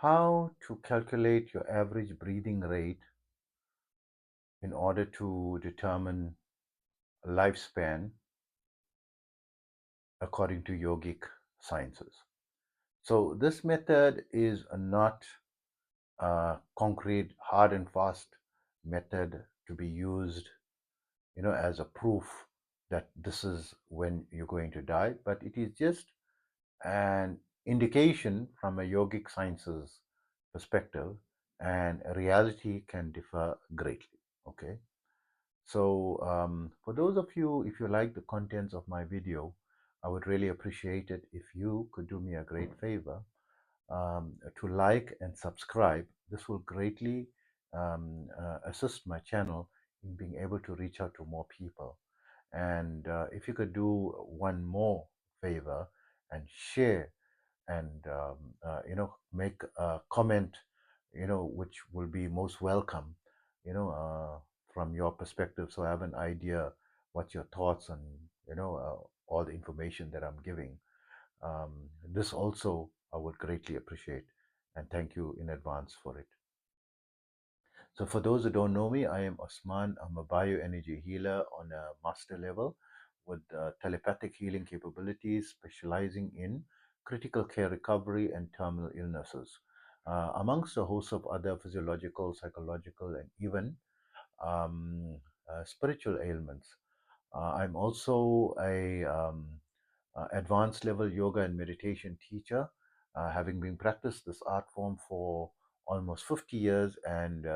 How to calculate your average breathing rate in order to determine lifespan according to yogic sciences. So this method is not a concrete, hard and fast method to be used, as a proof that this is when you're going to die, but it is just an indication from a yogic sciences perspective, and reality can differ greatly. Okay. So, for those of you, if you like the contents of my video, I would really appreciate it if you could do me a great favor, to like and subscribe. This will greatly assist my channel in being able to reach out to more people. And if you could do one more favor and share and make a comment, which will be most welcome, from your perspective, so I have an idea what your thoughts on all the information that I'm giving. This also I would greatly appreciate, and thank you in advance for it. So for those who don't know me, I am Osman. I'm a bioenergy healer on a master level with telepathic healing capabilities, specializing in critical care recovery and terminal illnesses, amongst a host of other physiological, psychological, and even spiritual ailments. I'm also a advanced level yoga and meditation teacher, having been practiced this art form for almost 50 years and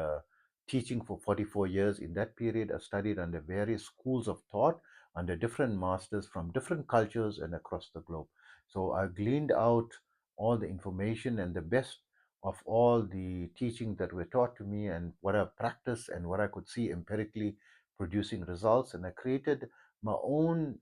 teaching for 44 years. In that period, I studied under various schools of thought, under different masters from different cultures and across the globe. So I gleaned out all the information and the best of all the teaching that were taught to me, and what I practiced and what I could see empirically producing results. And I created my own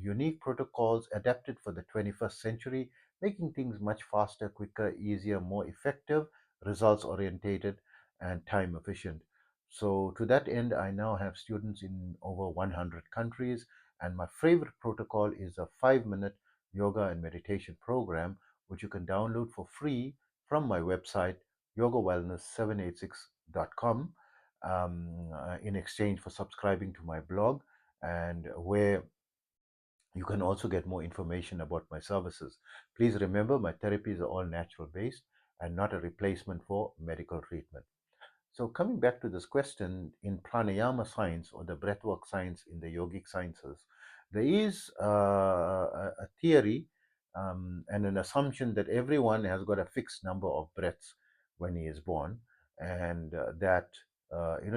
unique protocols adapted for the 21st century, making things much faster, quicker, easier, more effective, results orientated, and time efficient. So, to that end, I now have students in over 100 countries, and my favorite protocol is a 5-minute yoga and meditation program, which you can download for free from my website, yogawellness786.com, in exchange for subscribing to my blog, and where you can also get more information about my services. Please remember, my therapies are all natural based and not a replacement for medical treatment. So, coming back to this question, in pranayama science or the breathwork science in the yogic sciences, there is a theory and an assumption that everyone has got a fixed number of breaths when he is born, and that,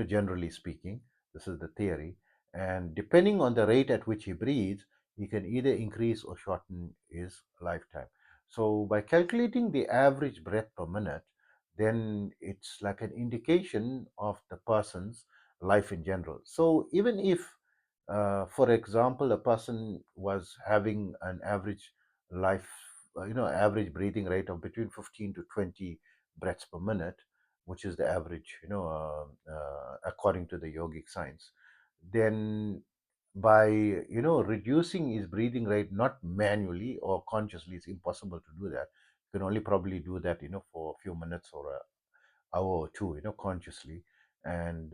generally speaking, this is the theory. And depending on the rate at which he breathes, he can either increase or shorten his lifetime. So, by calculating the average breath per minute, then it's like an indication of the person's life in general. So even if, for example, a person was having an average life, average breathing rate of between 15 to 20 breaths per minute, which is the average, according to the yogic science, then by reducing his breathing rate, not manually or consciously, it's impossible to do that. You can only probably do that for a few minutes or an hour or two, consciously. And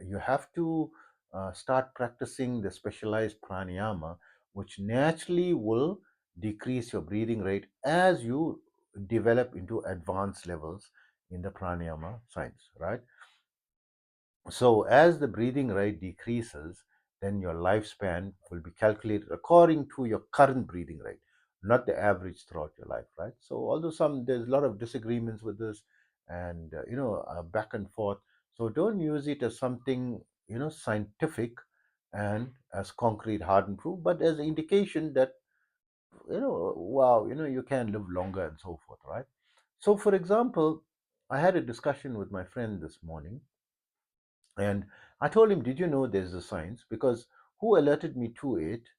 you have to start practicing the specialized pranayama, which naturally will decrease your breathing rate as you develop into advanced levels in the pranayama science, right? So, as the breathing rate decreases, then your lifespan will be calculated according to your current breathing rate, not the average throughout your life, right? So, although there's a lot of disagreements with this, and back and forth. So, don't use it as something scientific and as concrete, hard and proof, but as an indication that wow, you can live longer and so forth, right? So, for example, I had a discussion with my friend this morning, and I told him, "Did you know there's a science?" Because who alerted me to it?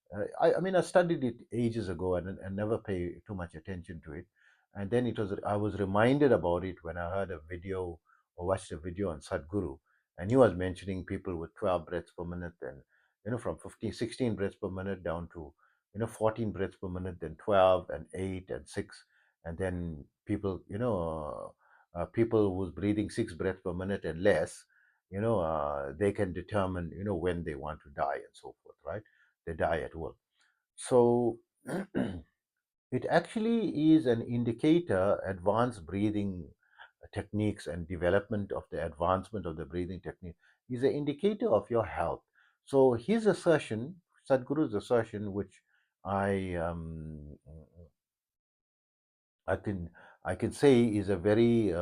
I mean, I studied it ages ago and never pay too much attention to it. And then I was reminded about it when I heard a video or watched a video on Sadhguru, and he was mentioning people with 12 breaths per minute, and from 15, 16 breaths per minute down to 14 breaths per minute, then 12 and 8 and 6. and then people, people who's breathing 6 breaths per minute and less, they can determine, when they want to die and so forth, right? They die at will. So it actually is an indicator. Advanced breathing techniques and development of the advancement of the breathing technique is an indicator of your health. So his assertion, Sadhguru's assertion, which I I can I can say is a very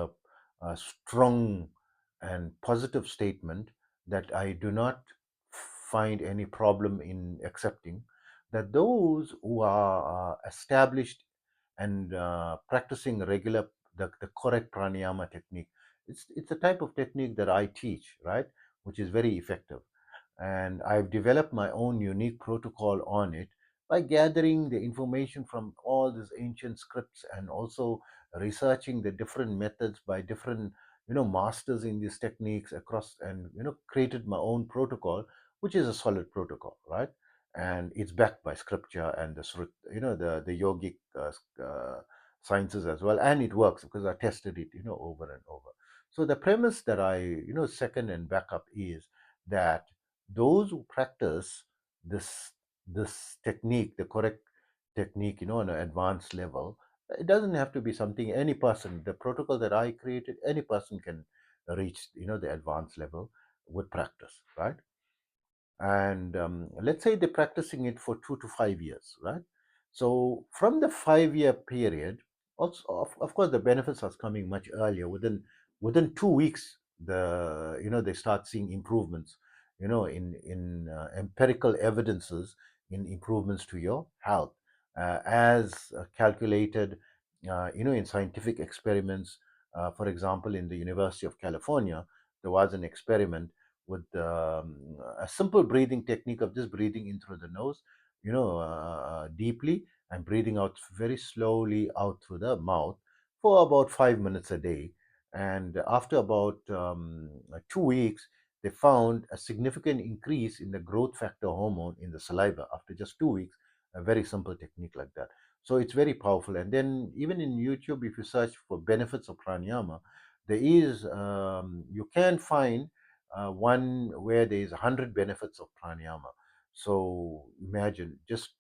strong and positive statement that I do not find any problem in accepting, that those who are established and practicing regular the correct pranayama technique, it's a type of technique that I teach, right, which is very effective, and I've developed my own unique protocol on it by gathering the information from all these ancient scripts and also researching the different methods by different masters in these techniques across, and created my own protocol, which is a solid protocol, right? And it's backed by scripture and the yogic sciences as well, and it works because I tested it over and over. So the premise that I second and back up is that those who practice this this technique, the correct technique, on an advanced level, it doesn't have to be something any person. The protocol that I created, any person can reach, the advanced level with practice, right? And let's say they're practicing it for 2 to 5 years, right? So from the 5 year period, also of course the benefits are coming much earlier. Within 2 weeks, they start seeing improvements, in empirical evidences in improvements to your health, as calculated, in scientific experiments. For example, in the University of California, there was an experiment with a simple breathing technique of just breathing in through the nose, deeply, and breathing out very slowly out through the mouth for about 5 minutes a day. And after about 2 weeks, they found a significant increase in the growth factor hormone in the saliva after just 2 weeks. A very simple technique like that. So it's very powerful. And then even in YouTube, if you search for benefits of pranayama, there is you can find one where there is 100 benefits of pranayama. So imagine just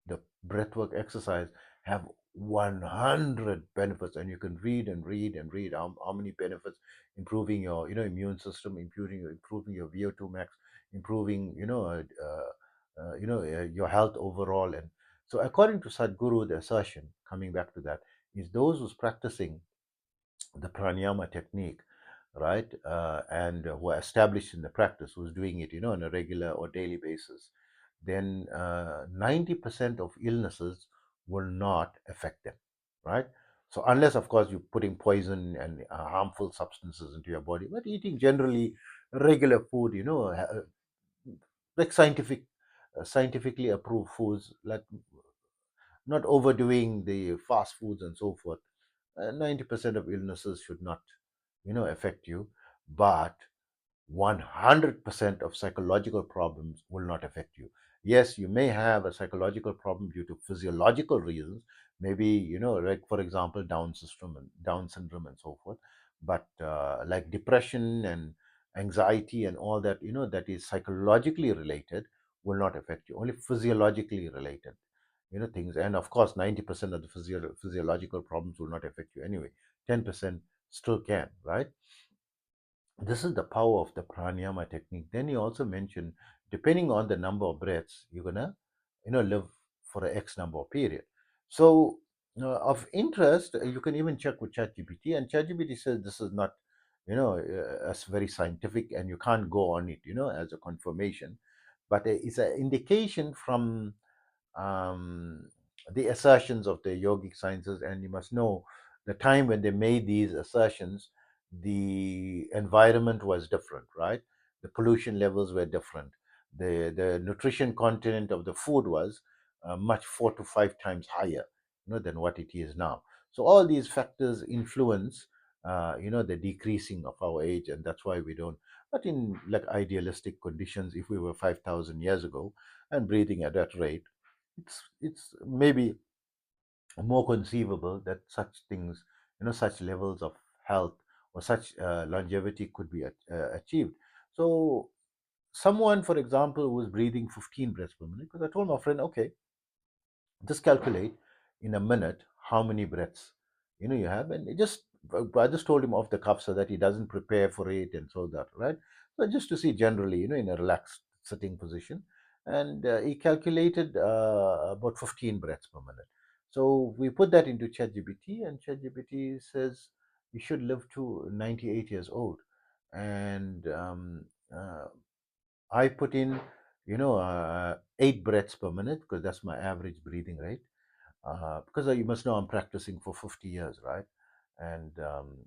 the breathwork exercise have 100 benefits, and you can read and read and read how many benefits: improving your immune system, improving your VO2 max, improving your health overall. And so according to Sadhguru, the assertion, coming back to that, is those who's practicing the pranayama technique, right, and who are established in the practice, who's doing it, on a regular or daily basis, then 90% of illnesses will not affect them, right? So unless, of course, you're putting poison and harmful substances into your body, but eating generally regular food, like scientifically approved foods, like not overdoing the fast foods and so forth, 90% of illnesses should not affect you. But 100% of psychological problems will not affect you. Yes, you may have a psychological problem due to physiological reasons, maybe, like for example, Down syndrome and so forth. But like depression and anxiety and all that, that is psychologically related, will not affect you. Only physiologically related, things. And of course, 90% of the physiological problems will not affect you anyway. 10% still can, right? This is the power of the pranayama technique. Then he also mentioned, depending on the number of breaths, you're gonna, live for an X number of period. So, of interest, you can even check with ChatGPT, and ChatGPT says this is not, as very scientific, and you can't go on it, as a confirmation, but it's an indication from um, the assertions of the yogic sciences. And you must know, the time when they made these assertions, the environment was different, right? The pollution levels were different. The nutrition content of the food was much 4 to 5 times higher, than what it is now. So all these factors influence, the decreasing of our age, and that's why we don't. But in like idealistic conditions, if we were 5,000 years ago and breathing at that rate, it's maybe more conceivable that such things, such levels of health or such longevity could be achieved. So, someone, for example, who was breathing 15 breaths per minute, because I told my friend, okay, just calculate in a minute how many breaths you have, and I just told him off the cuff so that he doesn't prepare for it and so that, right? So just to see generally, in a relaxed sitting position, and he calculated about 15 breaths per minute. So we put that into ChatGPT, and ChatGPT says you should live to 98 years old, and uh, I put in, 8 breaths per minute because that's my average breathing rate. Because you must know I'm practicing for 50 years, right? And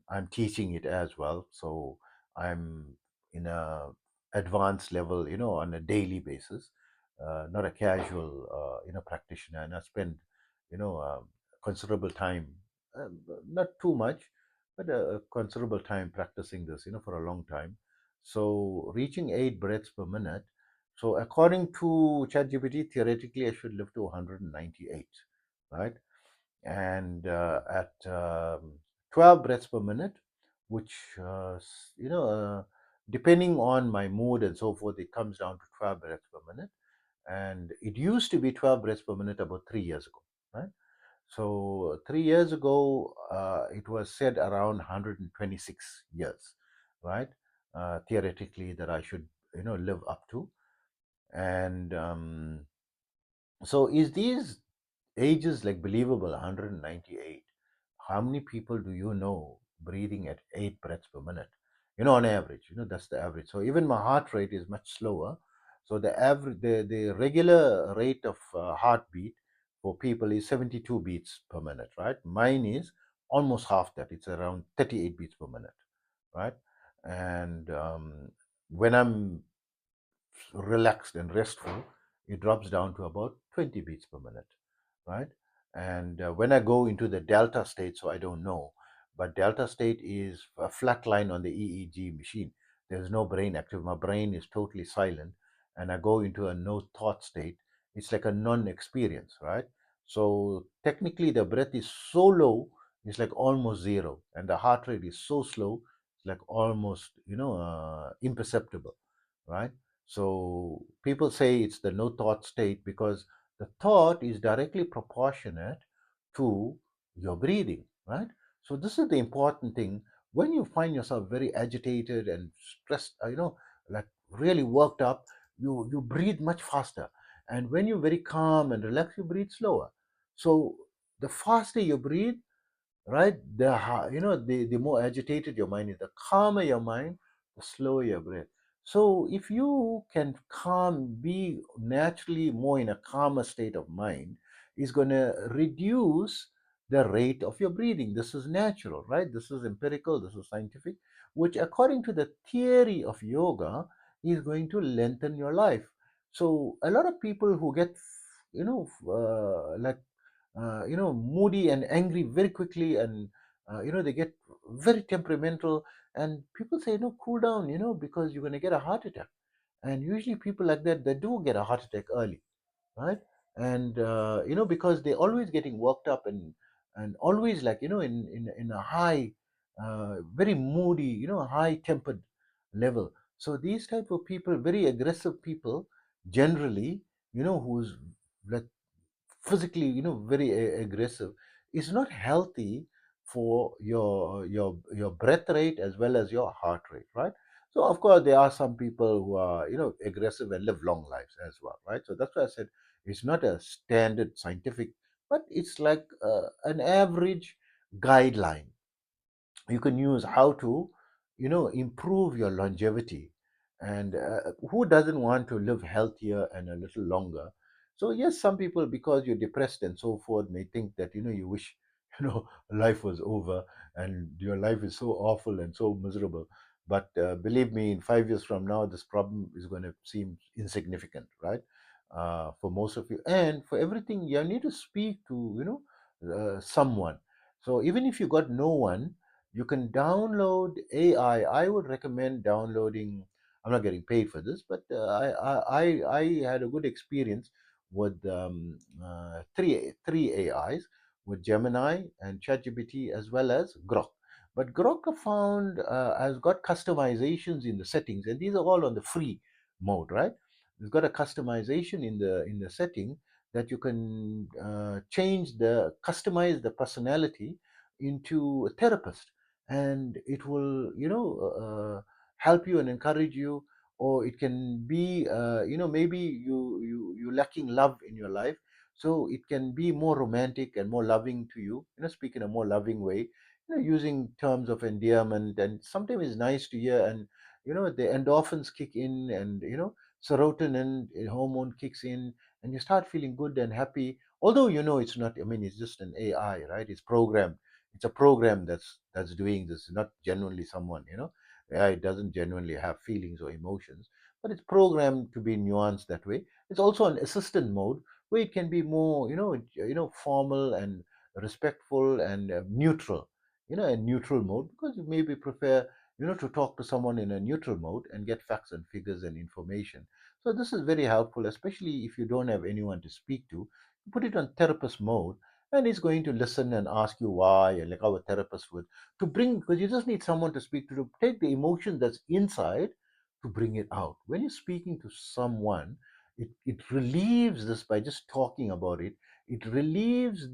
I'm teaching it as well. So I'm in a advanced level, on a daily basis, not a casual, practitioner. And I spend, you know, considerable time, uh, not too much, but a considerable time practicing this, for a long time. So reaching 8 breaths per minute. So according to ChatGPT, theoretically, I should live to 198, right? And at 12 breaths per minute, which, depending on my mood and so forth, it comes down to 12 breaths per minute. And it used to be 12 breaths per minute about 3 years ago, right? So 3 years ago, it was said around 126 years, right? Theoretically, that I should, live up to. And so is these ages like believable? 198. How many people do you know breathing at 8 breaths per minute? On average, that's the average. So even my heart rate is much slower. So the regular rate of heartbeat for people is 72 beats per minute, right? Mine is almost half that. It's around 38 beats per minute, right? And when I'm relaxed and restful, it drops down to about 20 beats per minute, right? And when I go into the delta state, so I don't know, but delta state is a flat line on the EEG machine. There's no brain active. My brain is totally silent, and I go into a no thought state. It's like a non experience, right? So technically, the breath is so low, it's like almost zero, and the heart rate is so slow, it's like almost, imperceptible, right? So people say it's the no thought state because the thought is directly proportionate to your breathing, right? So this is the important thing. When you find yourself very agitated and stressed, like really worked up, you breathe much faster. And when you're very calm and relaxed, you breathe slower. So the faster you breathe, right, the more agitated your mind is, the calmer your mind, the slower your breath. So if you can be naturally more in a calmer state of mind, is going to reduce the rate of your breathing. This is natural, right? This is empirical, this is scientific, which according to the theory of yoga is going to lengthen your life. So a lot of people who get, like moody and angry very quickly, and they get very temperamental, and people say, no, cool down, because you're going to get a heart attack. And usually people like that, they do get a heart attack early, right? And because they're always getting worked up, and always, like, in a high, very moody, high tempered level. So these type of people, very aggressive people, generally, who's like physically, very aggressive, is not healthy for your breath rate as well as your heart rate, right? So of course there are some people who are, aggressive and live long lives as well, right? So that's why I said it's not a standard scientific, but it's like an average guideline you can use how to, improve your longevity. And who doesn't want to live healthier and a little longer? So yes, some people, because you're depressed and so forth, may think that, you wish, life was over, and your life is so awful and so miserable. But believe me, in 5 years from now, this problem is going to seem insignificant, right? For most of you, and for everything, you need to speak to, someone. So even if you got no one, you can download AI. I would recommend downloading. I'm not getting paid for this, but I had a good experience with three AIs, with Gemini and ChatGPT as well as Grok. But Grok I found has got customizations in the settings, and these are all on the free mode, right? It's got a customization in the setting that you can change the customize the personality into a therapist, and it will help you and encourage you. Or it can be maybe you lacking love in your life, so it can be more romantic and more loving to you, speak in a more loving way, using terms of endearment. And sometimes it's nice to hear, and the endorphins kick in, and serotonin hormone kicks in, and you start feeling good and happy. Although it's not, I mean, it's just an AI, right? It's programmed. It's a program that's doing this, not genuinely someone. AI doesn't genuinely have feelings or emotions, but it's programmed to be nuanced that way. It's also an assistant mode where it can be more, formal and respectful and neutral, a neutral mode, because you maybe prefer, to talk to someone in a neutral mode and get facts and figures and information. So this is very helpful, especially if you don't have anyone to speak to. You put it on therapist mode, and it's going to listen and ask you why, and like our therapist would, to bring, because you just need someone to speak to take the emotion that's inside to bring it out. When you're speaking to someone, it relieves this by just talking about it. It reduces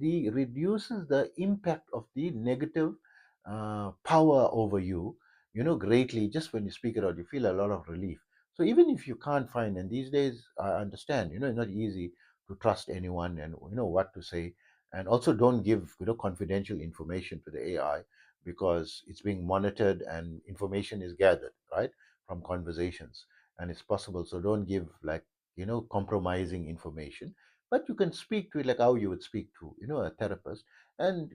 the impact of the negative power over you, greatly. Just when you speak it out, you feel a lot of relief. So even if you can't find, and these days I understand, it's not easy to trust anyone and what to say. And also don't give confidential information to the AI, because it's being monitored and information is gathered, right, from conversations, and it's possible. So don't give, like, compromising information, but you can speak to it like how you would speak to a therapist, and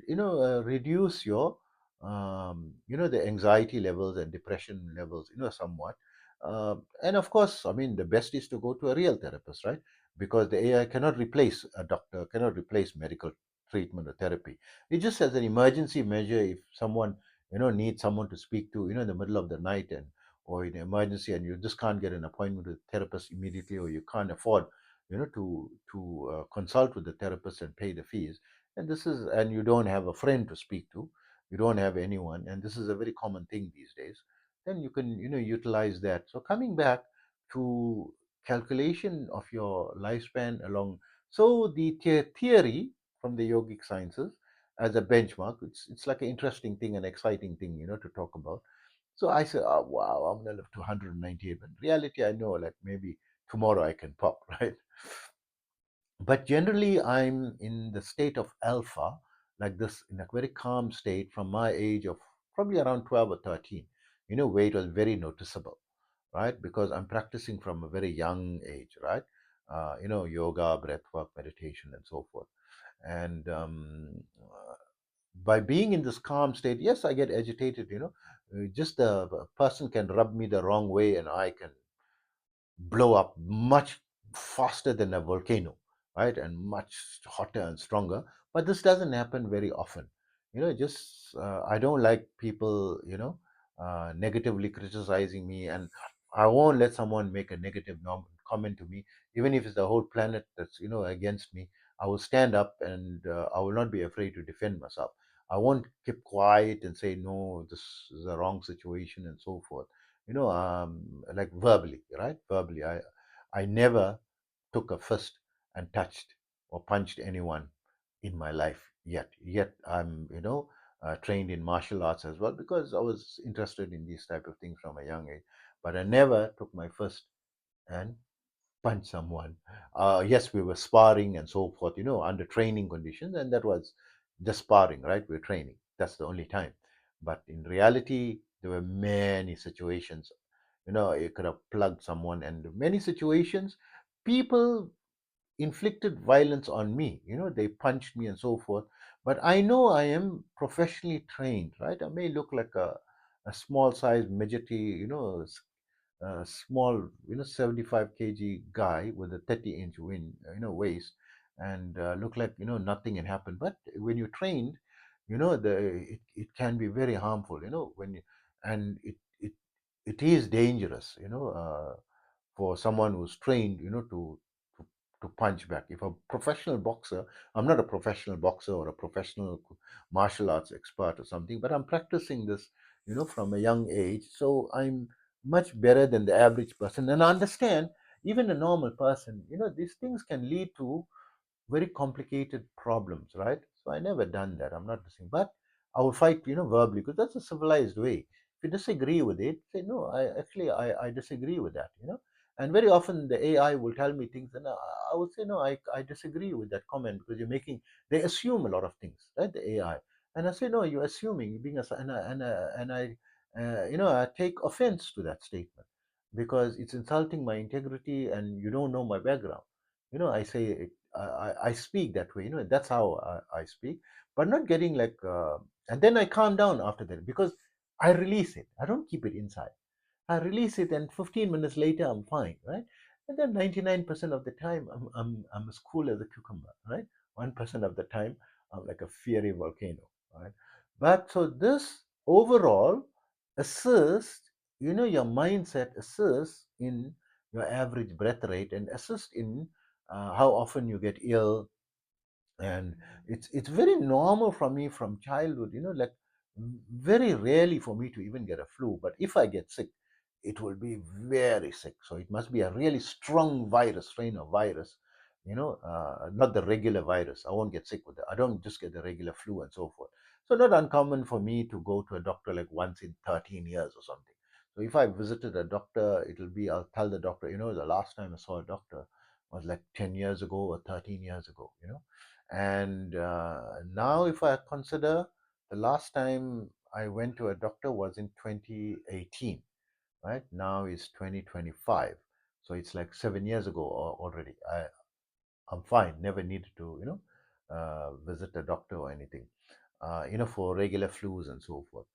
reduce your the anxiety levels and depression levels, somewhat. And of course, I mean, the best is to go to a real therapist, right? Because the AI cannot replace a doctor, cannot replace medical treatment or therapy. It just as an emergency measure, if someone needs someone to speak to, in the middle of the night, and or in an emergency, and you just can't get an appointment with a therapist immediately, or you can't afford to consult with the therapist and pay the fees, and you don't have a friend to speak to, you don't have anyone, and this is a very common thing these days, then you can utilize that. So coming back to calculation of your lifespan along, so the theory from the yogic sciences as a benchmark, it's like an interesting thing, an exciting thing, to talk about. So I said, oh, wow, I'm gonna live to 198. But in reality, I know, like, maybe tomorrow I can pop, right? But generally, I'm in the state of alpha, like this, in a very calm state from my age of probably around 12 or 13, where it was very noticeable, right? Because I'm practicing from a very young age, right? Yoga, breath work, meditation, and so forth. And by being in this calm state, yes, I get agitated, just the person can rub me the wrong way, and I can blow up much faster than a volcano, right? And much hotter and stronger. But this doesn't happen very often. Just I don't like people, negatively criticizing me, and I won't let someone make a negative comment to me, even if it's the whole planet that's against me. I will stand up, and I will not be afraid to defend myself. I won't keep quiet and say no, this is a wrong situation and so forth, like verbally, right? Verbally, I never took a fist and touched or punched anyone in my life yet. Yet I'm, trained in martial arts as well, because I was interested in these type of things from a young age. But I never took my fist and punch someone. Yes, we were sparring and so forth, under training conditions, and that was just sparring, right? We're training. That's the only time. But in reality, there were many situations. You could have plugged someone, and many situations, people inflicted violence on me. They punched me and so forth. But I know I am professionally trained, right? I may look like a small size midgety, small, 75 kg guy with a 30-inch waist, and look like nothing had happened. But when you're trained, it can be very harmful. When you, and it is dangerous. For someone who's trained, to to punch back. If a professional boxer, I'm not a professional boxer or a professional martial arts expert or something, but I'm practicing this, from a young age. So I'm much better than the average person. And I understand even a normal person, these things can lead to very complicated problems, right? So I never done that. I'm not listening, but I will fight, verbally, because that's a civilized way. If you disagree with it, say no. I disagree with that, And very often the AI will tell me things, and I would say no. I disagree with that comment because you're making. They assume a lot of things, right? The AI, and I say no. You're assuming. You're being a, and I I take offense to that statement because it's insulting my integrity, and you don't know my background. I say I speak that way. That's how I speak, but not getting like. And then I calm down after that because I release it. I don't keep it inside. I release it, and 15 minutes later, I'm fine, right? And then 99% of the time, I'm as cool as a cucumber, right? 1% of the time, I'm like a fiery volcano, right? But so this overall assists, your mindset assists in your average breath rate and assists in how often you get ill, and it's very normal for me from childhood, like very rarely for me to even get a flu, but if I get sick, it will be very sick. So it must be a really strong virus, strain of virus, not the regular virus. I won't get sick with it. I don't just get the regular flu and so forth. So not uncommon for me to go to a doctor like once in 13 years or something. So if I visited a doctor, I'll tell the doctor, the last time I saw a doctor was like 10 years ago or 13 years ago, and now, if I consider, the last time I went to a doctor was in 2018, right? Now is 2025. So it's like 7 years ago already. I'm fine, never needed to, visit a doctor or anything, for regular flus and so forth.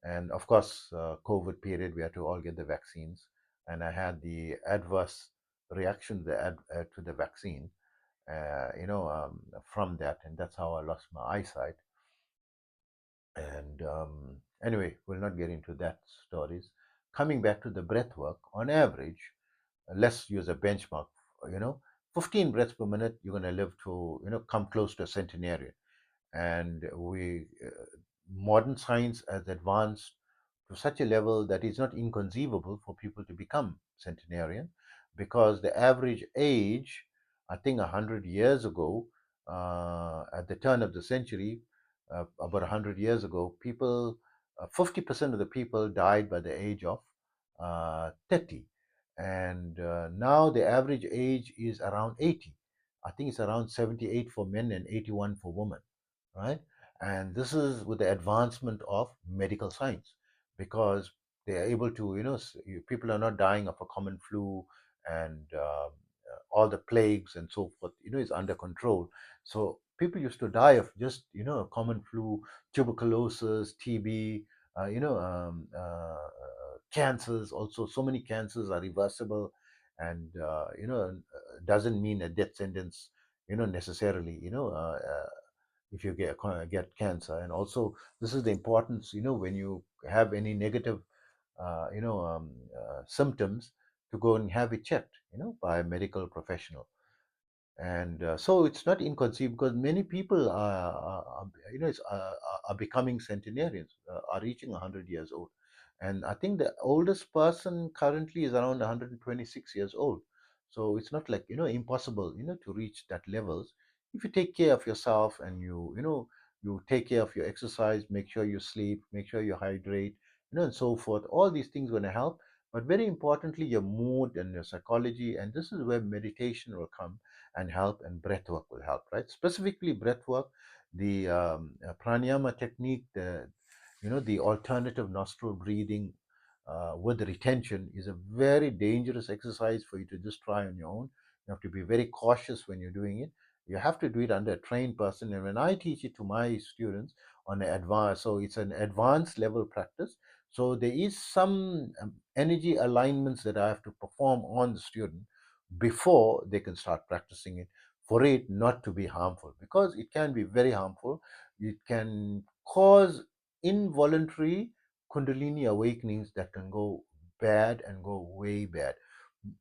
And of course, COVID period, we had to all get the vaccines. And I had the adverse reaction to the vaccine, from that, and that's how I lost my eyesight. And anyway, we'll not get into that stories. Coming back to the breath work, on average, let's use a benchmark. You know, 15 breaths per minute, you're going to live to, come close to a centenarian. And modern science has advanced to such a level that it's not inconceivable for people to become centenarian, because the average age, I think 100 years ago, at the turn of the century, about 100 years ago, 50% of the people died by the age of 30. And now the average age is around 80. I think it's around 78 for men and 81 for women, right? And this is with the advancement of medical science, because they are able to, people are not dying of a common flu, and all the plagues and so forth, is under control. So people used to die of just, a common flu, tuberculosis, TB, cancers. Also, so many cancers are reversible, and doesn't mean a death sentence, necessarily. If you get cancer. And also, this is the importance, when you have any negative symptoms, to go and have it checked, by a medical professional. And so it's not inconceivable, because many people are becoming centenarians, are reaching 100 years old. And I think the oldest person currently is around 126 years old. So it's not like, impossible, to reach that levels, if you take care of yourself, and you take care of your exercise, make sure you sleep, make sure you hydrate, and so forth. All these things going to help. But very importantly, your mood and your psychology, and this is where meditation will come and help, and breath work will help, right? Specifically breath work, the pranayama technique, the alternative nostril breathing with retention, is a very dangerous exercise for you to just try on your own. You have to be very cautious when you're doing it. You have to do it under a trained person. And when I teach it to my students on an advanced, so it's an advanced level practice. So there is some energy alignments that I have to perform on the student before they can start practicing it, for it not to be harmful, because it can be very harmful. It can cause involuntary kundalini awakenings that can go bad, and go way bad.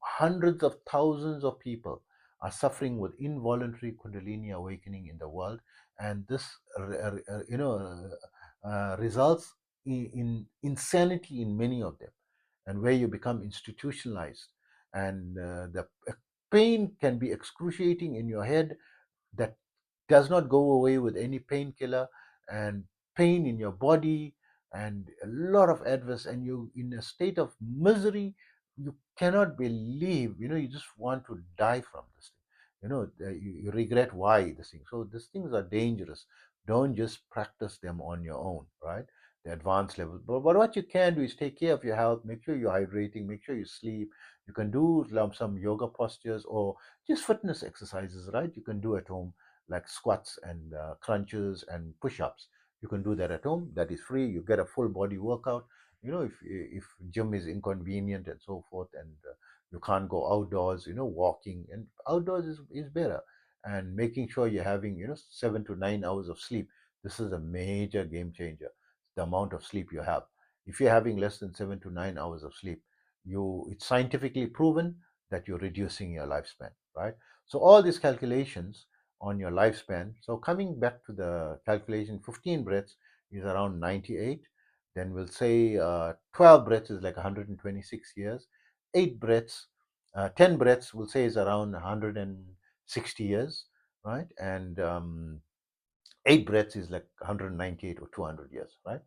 Hundreds of thousands of people are suffering with involuntary Kundalini awakening in the world, and this, results in insanity in many of them, and where you become institutionalized, and the pain can be excruciating in your head that does not go away with any painkiller, and pain in your body, and a lot of adverse, and you in a state of misery. You cannot believe, you just want to die from this thing. You regret why this thing. So these things are dangerous. Don't just practice them on your own, right? The advanced level. But what you can do is take care of your health, make sure you're hydrating, make sure you sleep. You can do some yoga postures, or just fitness exercises, right? You can do at home, like squats and crunches and push-ups. You can do that at home. That is free. You get a full body workout. If gym is inconvenient and so forth, and you can't go outdoors, walking and outdoors is better. And making sure you're having 7 to 9 hours of sleep. This is a major game changer. The amount of sleep you have. If you're having less than 7 to 9 hours of sleep, it's scientifically proven that you're reducing your lifespan, right? So all these calculations on your lifespan. So coming back to the calculation, 15 breaths is around 98. Then we'll say 12 breaths is like 126 years. 8 breaths, 10 breaths, we'll say is around 160 years, right? And 8 breaths is like 198 or 200 years, right?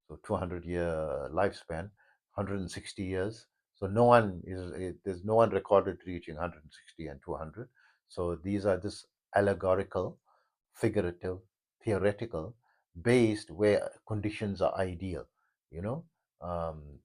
So 200-year lifespan, 160 years. So there's no one recorded reaching 160 and 200. So these are just allegorical, figurative, theoretical, based where conditions are ideal, you know.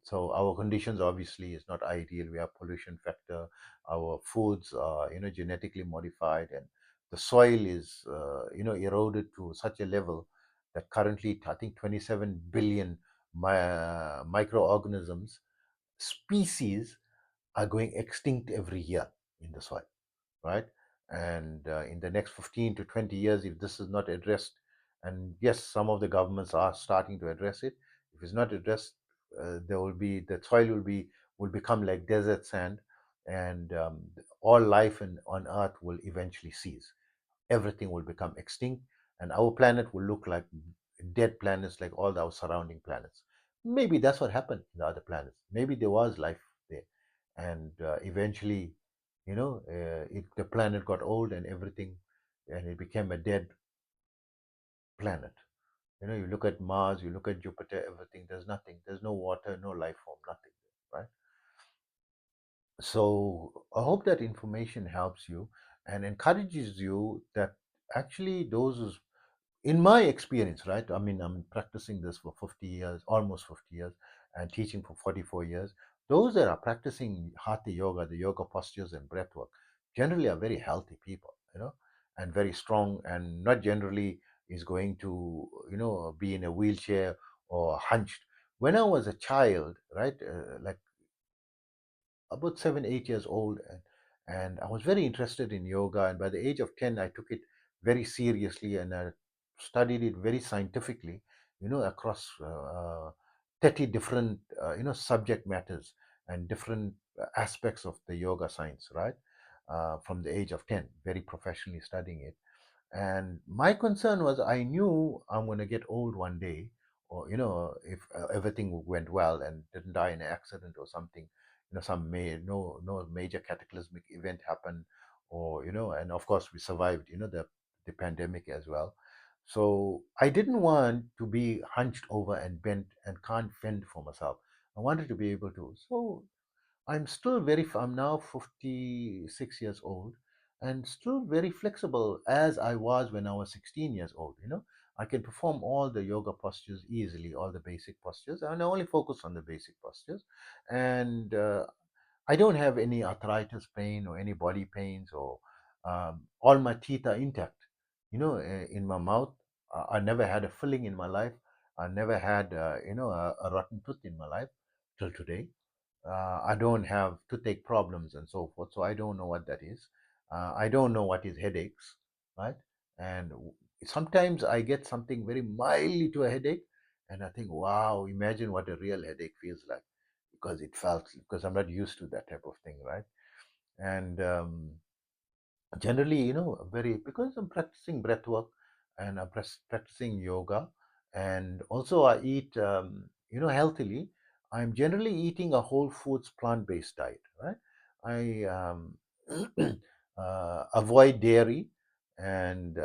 So our conditions obviously is not ideal. We have pollution factor. Our foods are genetically modified, and the soil is eroded to such a level that currently I think 27 billion microorganisms species are going extinct every year in the soil, right? And in the next 15 to 20 years, if this is not addressed, and yes, some of the governments are starting to address it. If it's not addressed, the soil will become like desert sand, and all life on Earth will eventually cease. Everything will become extinct, and our planet will look like dead planets, like all our surrounding planets. Maybe that's what happened in the other planets. Maybe there was life there, and eventually, the planet got old and everything, and it became a dead planet. You look at Mars, you look at Jupiter, everything. There's nothing. There's no water, no life form, nothing. Right? So I hope that information helps you and encourages you that actually those, in my experience, right? I mean, I'm practicing this for 50 years, almost 50 years, and teaching for 44 years. Those that are practicing hatha yoga, the yoga postures and breath work, generally are very healthy people, and very strong, and not generally is going to, be in a wheelchair or hunched. When I was a child, right, like about 7, 8 years old, and I was very interested in yoga. And by the age of 10, I took it very seriously, and I studied it very scientifically, across 30 different, subject matters and different aspects of the yoga science, right? From the age of 10, very professionally studying it. And my concern was I knew I'm going to get old one day, or, if everything went well and didn't die in an accident or something, no major cataclysmic event happened, or, and of course we survived, the pandemic as well. So I didn't want to be hunched over and bent and can't fend for myself. I wanted to be able to. So I'm now 56 years old, and still very flexible as I was when I was 16 years old. I can perform all the yoga postures easily, all the basic postures, and I only focus on the basic postures. And I don't have any arthritis pain or any body pains, or all my teeth are intact, in my mouth. I never had a filling in my life. I never had, a rotten tooth in my life till today. I don't have toothache problems and so forth, so I don't know what that is. I don't know what is headaches, right? And sometimes I get something very mildly to a headache, and I think, wow, imagine what a real headache feels like, because I'm not used to that type of thing, right? And generally, very, because I'm practicing breath work and I'm practicing yoga, and also I eat, healthily. I'm generally eating a whole foods plant-based diet, right? I avoid dairy and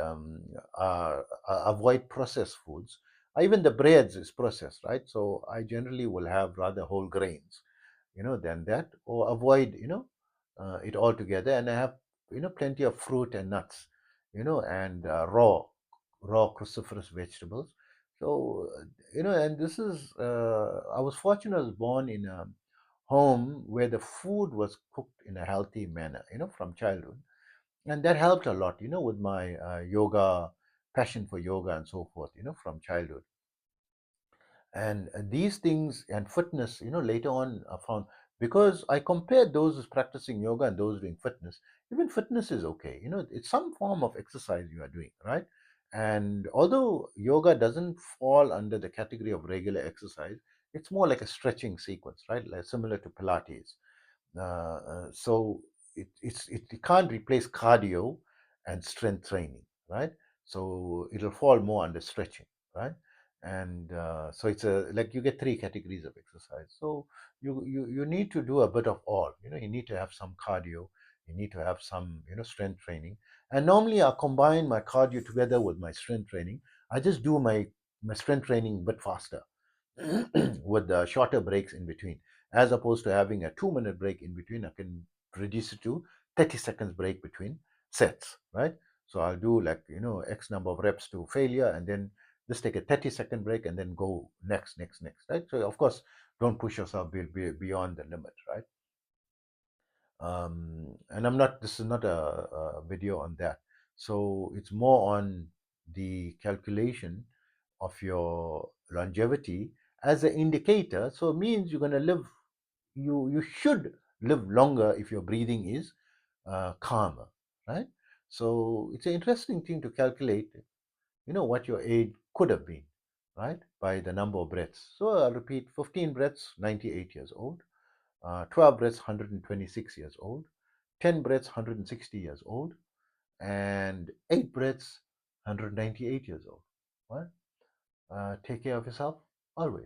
avoid processed foods. Even the breads is processed, right? So I generally will have rather whole grains, than that, or avoid, it altogether. And I have, plenty of fruit and nuts, and raw cruciferous vegetables. So, and this is, I was fortunate, I was born in a home where the food was cooked in a healthy manner, from childhood. And that helped a lot, with my yoga, passion for yoga and so forth, from childhood. And these things and fitness, later on I found, because I compared those who's practicing yoga and those doing fitness. Even fitness is okay, it's some form of exercise you are doing, right? And although yoga doesn't fall under the category of regular exercise, it's more like a stretching sequence, right? Like similar to Pilates. So it can't replace cardio and strength training, right? So it'll fall more under stretching, right? And so it's a, like, you get three categories of exercise. So you need to do a bit of all. You need to have some cardio, you need to have some, strength training. And normally I combine my cardio together with my strength training. I just do my strength training a bit faster with shorter breaks in between, as opposed to having a 2 minute break in between. I can reduce it to 30 seconds break between sets, right? So I'll do, like, X number of reps to failure, and then just take a 30-second break and then go next, right? So of course, don't push yourself beyond the limit, right? And this is not a video on that. So it's more on the calculation of your longevity as an indicator. So it means you're going to live, you should live longer if your breathing is calmer, right? So it's an interesting thing to calculate, what your age could have been, right, by the number of breaths. So I'll repeat: 15 breaths, 98 years old; 12 breaths, 126 years old; 10 breaths, 160 years old; and 8 breaths, 198 years old. Right? Take care of yourself always.